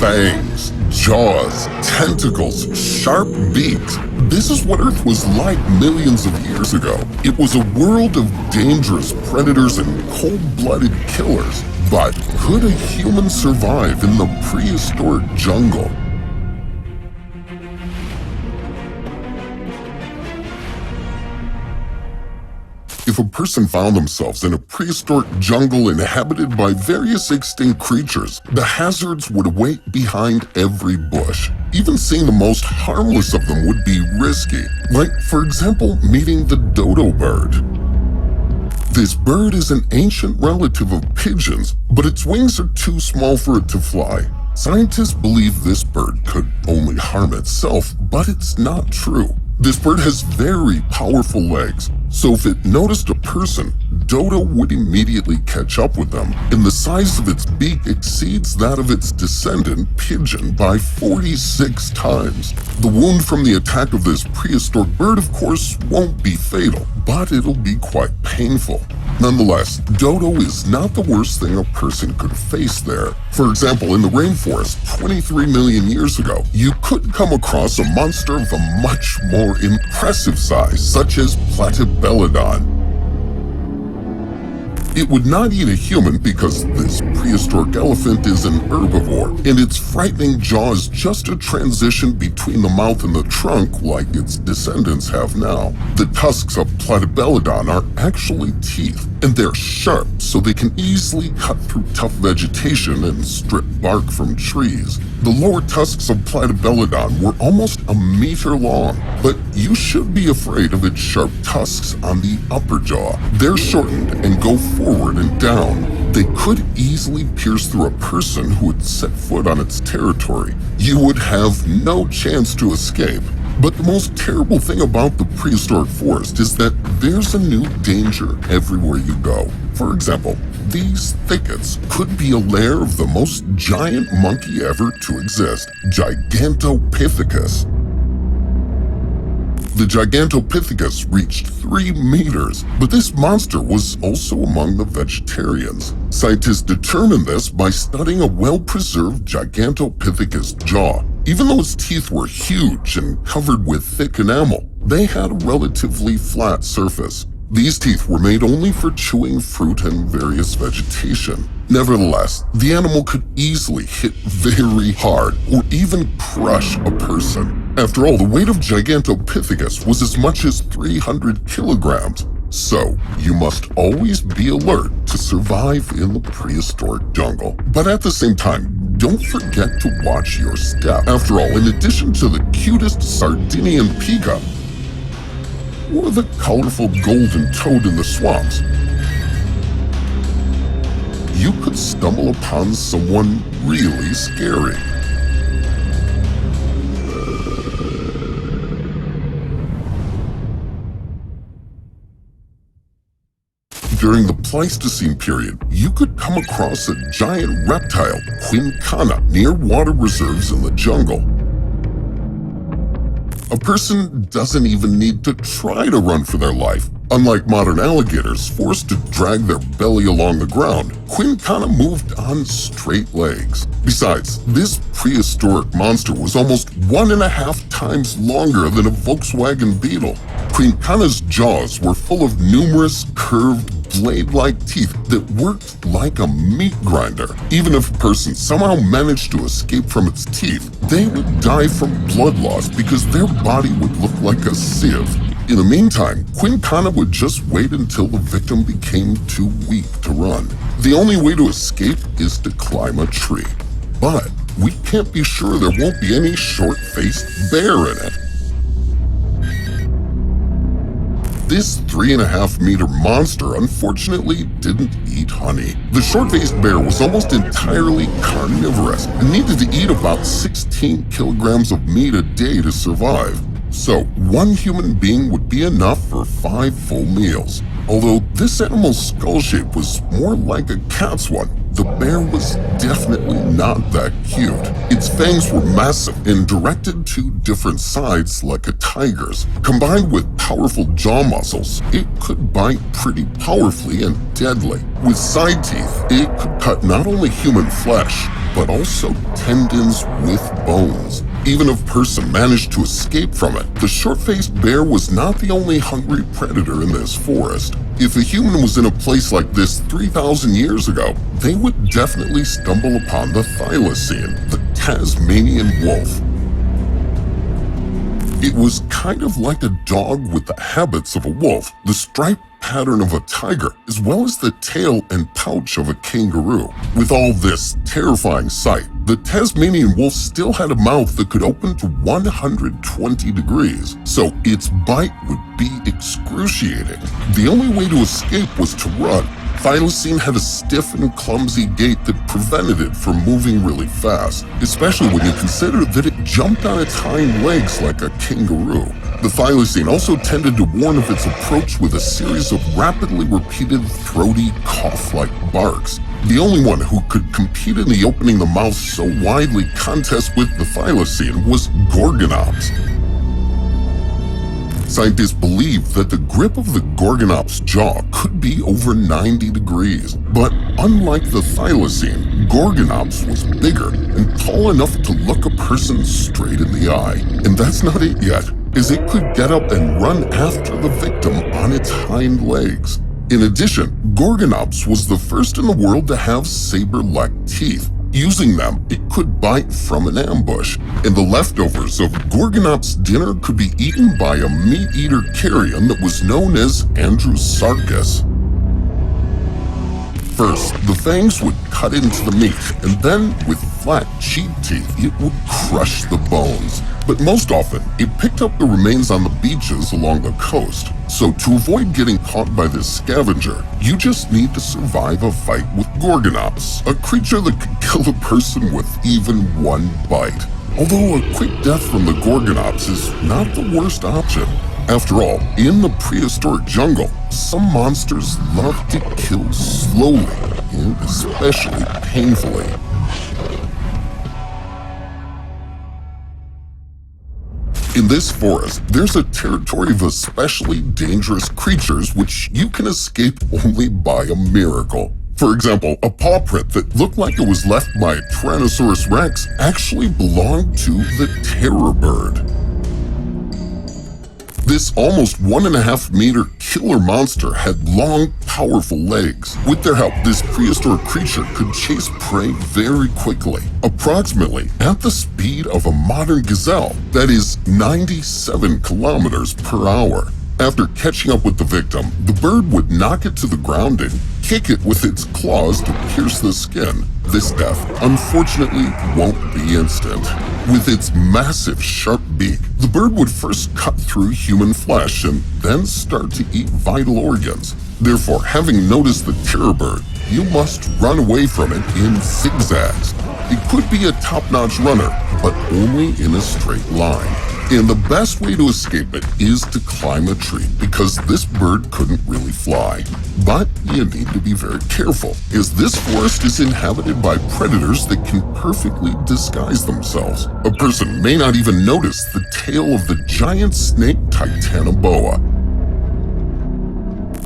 Fangs, jaws, tentacles, sharp beaks. This is what Earth was like millions of years ago. It was a world of dangerous predators and cold-blooded killers. But could a human survive in the prehistoric jungle? If a person found themselves in a prehistoric jungle inhabited by various extinct creatures, the hazards would await behind every bush. Even seeing the most harmless of them would be risky, like, for example, meeting the dodo bird. This bird is an ancient relative of pigeons, but its wings are too small for it to fly. Scientists believe this bird could only harm itself, but it's not true. This bird has very powerful legs, so if it noticed a person, Dodo would immediately catch up with them, and the size of its beak exceeds that of its descendant, pigeon, by 46 times. The wound from the attack of this prehistoric bird, of course, won't be fatal, but it'll be quite painful. Nonetheless, Dodo is not the worst thing a person could face there. For example, in the rainforest 23 million years ago, you could come across a monster of a much more impressive size, such as Platybelodon. It would not eat a human because this prehistoric elephant is an herbivore, and its frightening jaw is just a transition between the mouth and the trunk like its descendants have now. The tusks of Platybelodon are actually teeth, and they're sharp so they can easily cut through tough vegetation and strip bark from trees. The lower tusks of Platybelodon were almost a meter long, but you should be afraid of its sharp tusks on the upper jaw. They're shortened and go forward and down. They could easily pierce through a person who would set foot on its territory. You would have no chance to escape. But the most terrible thing about the prehistoric forest is that there's a new danger everywhere you go. For example, these thickets could be a lair of the most giant monkey ever to exist, Gigantopithecus. The Gigantopithecus reached 3 meters, but this monster was also among the vegetarians. Scientists determined this by studying a well-preserved Gigantopithecus jaw. Even though its teeth were huge and covered with thick enamel, they had a relatively flat surface. These teeth were made only for chewing fruit and various vegetation. Nevertheless, the animal could easily hit very hard or even crush a person. After all, the weight of Gigantopithecus was as much as 300 kilograms. So, you must always be alert to survive in the prehistoric jungle. But at the same time, don't forget to watch your step. After all, in addition to the cutest Sardinian pika, or the colorful golden toad in the swamps, you could stumble upon someone really scary. During the Pleistocene period, you could come across a giant reptile, Quincana, near water reserves in the jungle. A person doesn't even need to try to run for their life. Unlike modern alligators forced to drag their belly along the ground, Quincana moved on straight legs. Besides, this prehistoric monster was almost 1.5 times longer than a Volkswagen Beetle. Quincana's jaws were full of numerous curved, blade-like teeth that worked like a meat grinder. Even if a person somehow managed to escape from its teeth, they would die from blood loss because their body would look like a sieve. In the meantime, Quincana would just wait until the victim became too weak to run. The only way to escape is to climb a tree. But we can't be sure there won't be any short-faced bear in it. This 3.5-meter monster unfortunately didn't eat honey. The short-faced bear was almost entirely carnivorous and needed to eat about 16 kilograms of meat a day to survive. So, one human being would be enough for 5 full meals. Although this animal's skull shape was more like a cat's one, the bear was definitely not that cute. Its fangs were massive and directed to different sides like a tiger's. Combined with powerful jaw muscles, it could bite pretty powerfully and deadly. With side teeth, it could cut not only human flesh, but also tendons with bones. Even if a person managed to escape from it, the short-faced bear was not the only hungry predator in this forest. If a human was in a place like this 3,000 years ago, they would definitely stumble upon the thylacine, the Tasmanian wolf. It was kind of like a dog with the habits of a wolf, the striped pattern of a tiger, as well as the tail and pouch of a kangaroo. With all this terrifying sight, the Tasmanian wolf still had a mouth that could open to 120 degrees, so its bite would be excruciating. The only way to escape was to run. Thylacine had a stiff and clumsy gait that prevented it from moving really fast, especially when you consider that it jumped on its hind legs like a kangaroo. The thylacine also tended to warn of its approach with a series of rapidly repeated throaty cough-like barks. The only one who could compete in the opening the mouth so widely contest with the thylacine was Gorgonops. Scientists believe that the grip of the Gorgonops' jaw could be over 90 degrees, but unlike the thylacine, Gorgonops was bigger and tall enough to look a person straight in the eye. And that's not it yet, as it could get up and run after the victim on its hind legs. In addition, Gorgonops was the first in the world to have saber-like teeth. Using them, it could bite from an ambush, and the leftovers of Gorgonops' dinner could be eaten by a meat-eater carrion that was known as Andrewsarchus. First, the fangs would cut into the meat, and then, with flat cheek teeth, it would crush the bones. But most often, it picked up the remains on the beaches along the coast. So to avoid getting caught by this scavenger, you just need to survive a fight with Gorgonops, a creature that could kill a person with even one bite. Although a quick death from the Gorgonops is not the worst option. After all, in the prehistoric jungle, some monsters love to kill slowly and especially painfully. In this forest, there's a territory of especially dangerous creatures which you can escape only by a miracle. For example, a paw print that looked like it was left by a Tyrannosaurus rex actually belonged to the terror bird. This almost 1.5 meter killer monster had long, powerful legs. With their help, this prehistoric creature could chase prey very quickly, approximately at the speed of a modern gazelle, that is 97 kilometers per hour. After catching up with the victim, the bird would knock it to the ground and kick it with its claws to pierce the skin. This death, unfortunately, won't be instant. With its massive, sharp beak, the bird would first cut through human flesh and then start to eat vital organs. Therefore, having noticed the terror bird, you must run away from it in zigzags. It could be a top-notch runner, but only in a straight line. And the best way to escape it is to climb a tree, because this bird couldn't really fly. But you need to be very careful, as this forest is inhabited by predators that can perfectly disguise themselves. A person may not even notice the tail of the giant snake Titanoboa.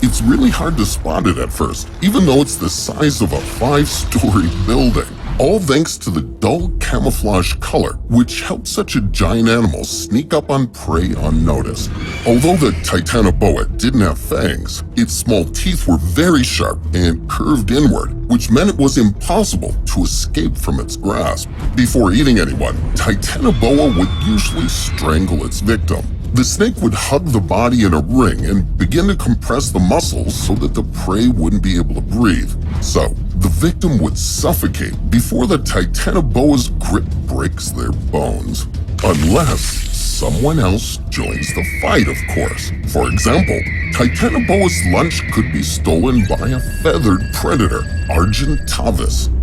It's really hard to spot it at first, even though it's the size of a 5-story building. All thanks to the dull camouflage color, which helps such a giant animal sneak up on prey unnoticed. Although the Titanoboa didn't have fangs, its small teeth were very sharp and curved inward, which meant it was impossible to escape from its grasp. Before eating anyone, Titanoboa would usually strangle its victim. The snake would hug the body in a ring and begin to compress the muscles so that the prey wouldn't be able to breathe. So, the victim would suffocate before the Titanoboa's grip breaks their bones. Unless someone else joins the fight, of course. For example, Titanoboa's lunch could be stolen by a feathered predator, Argentavis.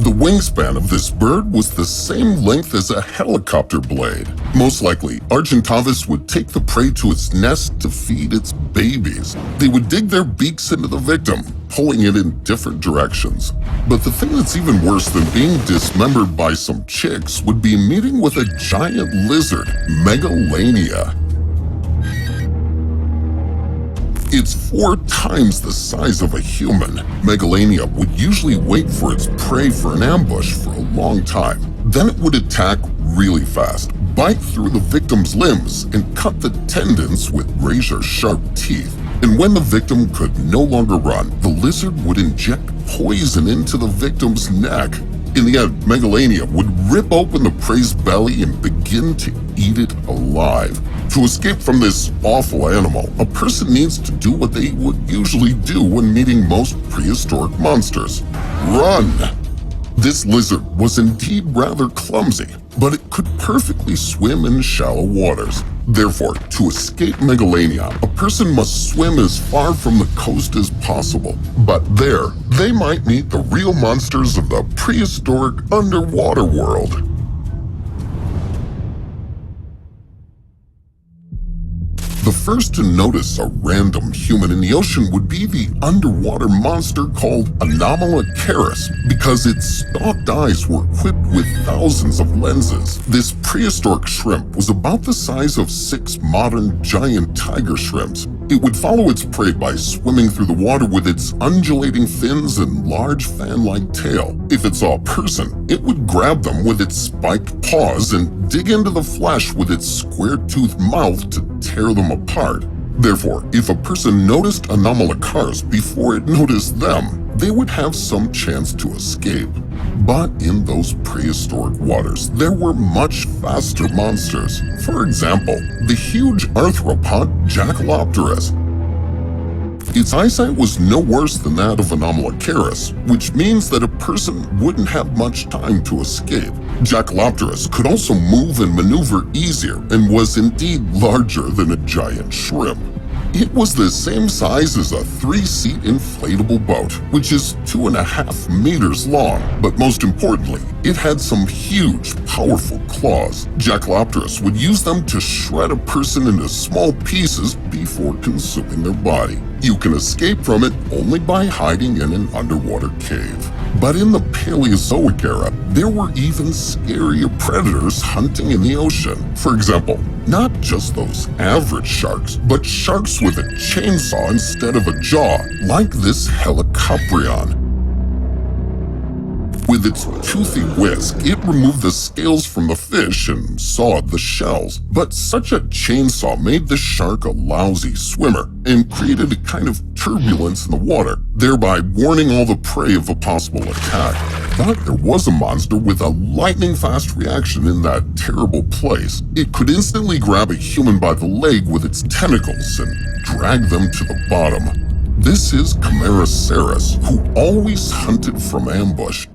The wingspan of this bird was the same length as a helicopter blade. Most likely, Argentavis would take the prey to its nest to feed its babies. They would dig their beaks into the victim, pulling it in different directions. But the thing that's even worse than being dismembered by some chicks would be meeting with a giant lizard, Megalania. It's 4 times the size of a human. Megalania would usually wait for its prey for an ambush for a long time. Then it would attack really fast, bite through the victim's limbs, and cut the tendons with razor-sharp teeth. And when the victim could no longer run, the lizard would inject poison into the victim's neck. In the end, Megalania would rip open the prey's belly and begin to eat it alive. To escape from this awful animal, a person needs to do what they would usually do when meeting most prehistoric monsters: run! This lizard was indeed rather clumsy, but it could perfectly swim in shallow waters. Therefore, to escape Megalania, a person must swim as far from the coast as possible. But there, they might meet the real monsters of the prehistoric underwater world. The first to notice a random human in the ocean would be the underwater monster called Anomalocaris, because its stalked eyes were equipped with thousands of lenses. This prehistoric shrimp was about the size of 6 modern giant tiger shrimps. It would follow its prey by swimming through the water with its undulating fins and large fan-like tail. If it saw a person, it would grab them with its spiked paws and dig into the flesh with its square-toothed mouth to tear them apart. Therefore, if a person noticed Anomalocaris before it noticed them, they would have some chance to escape. But in those prehistoric waters, there were much faster monsters. For example, the huge arthropod Jackalopterus. Its eyesight was no worse than that of Anomalocaris, which means that a person wouldn't have much time to escape. Jackalopterus could also move and maneuver easier and was indeed larger than a giant shrimp. It was the same size as a 3-seat inflatable boat, which is 2.5 meters long. But most importantly, it had some huge, powerful claws. Jackalopterus would use them to shred a person into small pieces before consuming their body. You can escape from it only by hiding in an underwater cave. But in the Paleozoic era, there were even scarier predators hunting in the ocean. For example, not just those average sharks, but sharks with a chainsaw instead of a jaw, like this Helicoprion. With its toothy whisk, it removed the scales from the fish and sawed the shells. But such a chainsaw made the shark a lousy swimmer and created a kind of turbulence in the water, thereby warning all the prey of a possible attack. But there was a monster with a lightning-fast reaction in that terrible place. It could instantly grab a human by the leg with its tentacles and drag them to the bottom. This is Camarasaurus, who always hunted from ambush.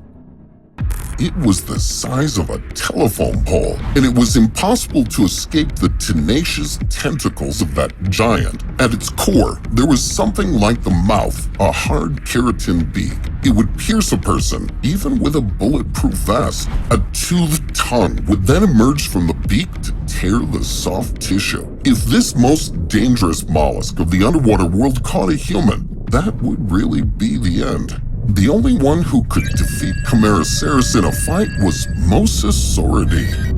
It was the size of a telephone pole, and it was impossible to escape the tenacious tentacles of that giant. At its core, there was something like the mouth, a hard keratin beak. It would pierce a person, even with a bulletproof vest. A toothed tongue would then emerge from the beak to tear the soft tissue. If this most dangerous mollusk of the underwater world caught a human, that would really be the end. The only one who could defeat Camarasaurus in a fight was Mosasauridae.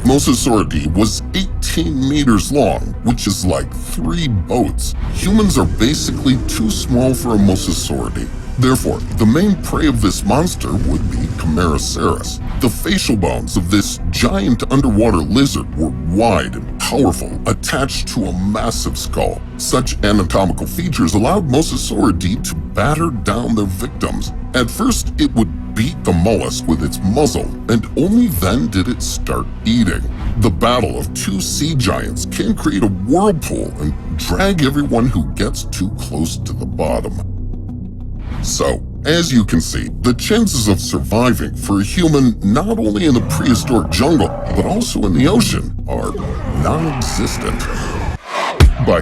Mosasauridae was 18 meters long, which is like 3 boats. Humans are basically too small for a Mosasauridae. Therefore, the main prey of this monster would be Camarasaurus. The facial bones of this giant underwater lizard were wide and powerful, attached to a massive skull. Such anatomical features allowed Mosasauridae to batter down their victims. At first, it would beat the mollusk with its muzzle, and only then did it start eating. The battle of 2 sea giants can create a whirlpool and drag everyone who gets too close to the bottom. So, as you can see, the chances of surviving for a human not only in the prehistoric jungle, but also in the ocean are non-existent. By